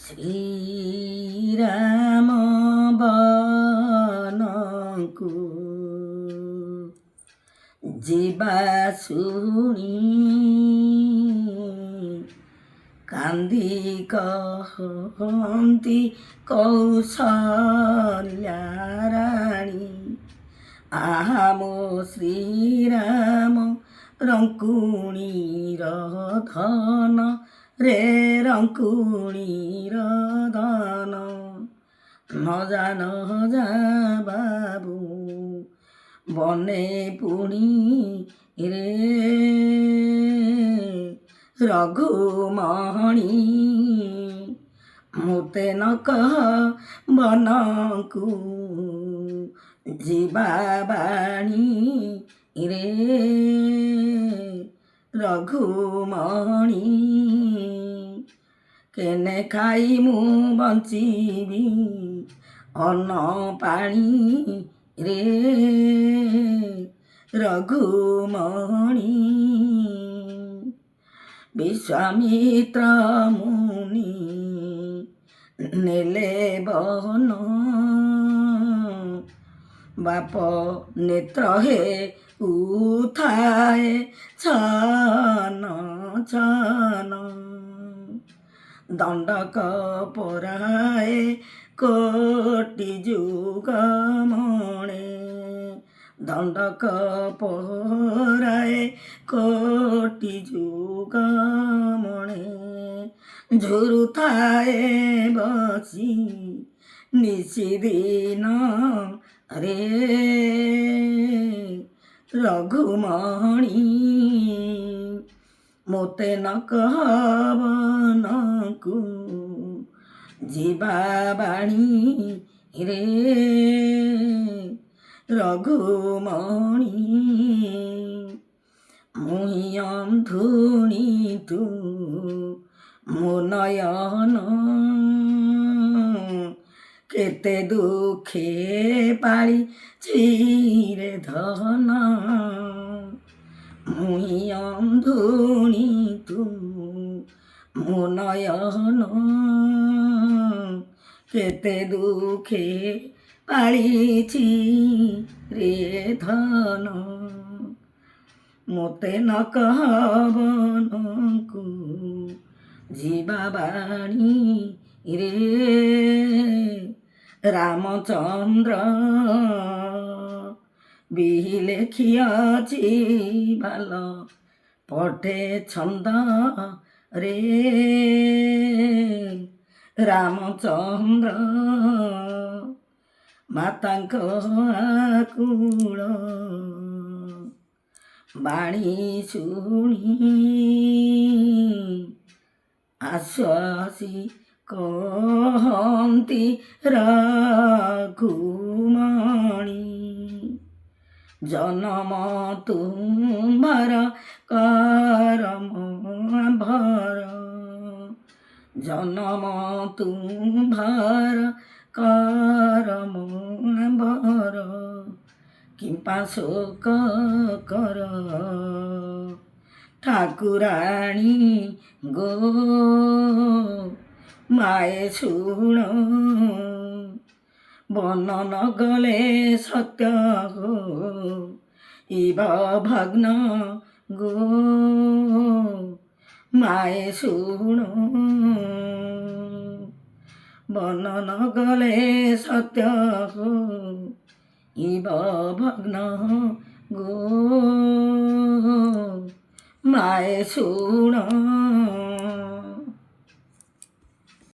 ଶ୍ରୀରାମ ବନକୁ ଯିବା ଶୁଣି କାନ୍ଦି କହନ୍ତି କୌଶଲ୍ୟା ରାଣୀ। ଆହା ମୋ ଶ୍ରୀରାମ ରଙ୍କୁଣୀର ଧନ ରେ ରଙ୍କୁଣୀର ଧନ। ନ ଯା ବାବୁ ବନେ ପୁଣି ରେ ରଘୁମଣି। ମୋତେ ନ କହ ବନକୁ ଯିବା ବାଣୀ ରେ ରଘୁମଣି। କେନେ ଖାଇ ମୁଁ ବଞ୍ଚିବି ଅନ୍ନ ପାଣି ରେ ରଘୁମଣି। ବିଶ୍ୱାମିତ୍ର ମୁନି ନେଲେ ବନ ବାପ ନେତ୍ର ହେ ଉଥାଏ ଛନ ଛନ। ଦଣ୍ଡକ ପରାଏ କୋଟି ଯୁଗ ମଣେ। ଦଣ୍ଡକ ପରାଏ କୋଟି ଯୁଗ ମଣେ। ଝୁରୁଥାଏ ବସି ନିଶିଦିନ ରେ ରଘୁମଣି। ମୋତେ ନ କହ ବନକୁ ଯିବା ବାଣୀ ରେ ରଘୁମଣି। ମୁହିଁ ଅନ୍ଧୁଣି ତୁ ମୋ ନୟନ କେତେ ଦୁଃଖେ ପାଳିଛି ରେ ଧନ। ମୁହିଁ ଅନ୍ଧୁଣି ତୁ ମୋ ନୟନ କେତେ ଦୁଃଖେ ପାଳିଛି ରେ ଧନ। ମୋତେ ନ କହ ବନକୁ ଯିବା ବାଣୀ ରେ ରାମଚନ୍ଦ୍ର ବିହି ଲେଖିଅଛି ଭଲ ପଠେ ଛନ୍ଦ ରେ ରାମଚନ୍ଦ୍ର। ମାତାଙ୍କ ଆକୁଳ ବାଣୀ ଶୁଣି ଆଶ୍ୱାସି କହନ୍ତି ରଘୁମଣି। ଜନମ ତୁମ୍ଭର କରମ ଭର। ଜନମ ତୁମ୍ଭର କରମ ଭର। କିମ୍ପା ଶୋକ କର ଠାକୁରାଣୀ ଗୋ ମାଏ ଶୁଣ। ବନ ନ ଗଲେ ସତ୍ୟ ଇବ ଭଗ୍ନ ଗୋ ମାଏ ଶୁଣ। ବନ ନ ଗଲେ ସତ୍ୟ ଇବ ଭଗ୍ନ ଗୋ ମାଏ ଶୁଣ।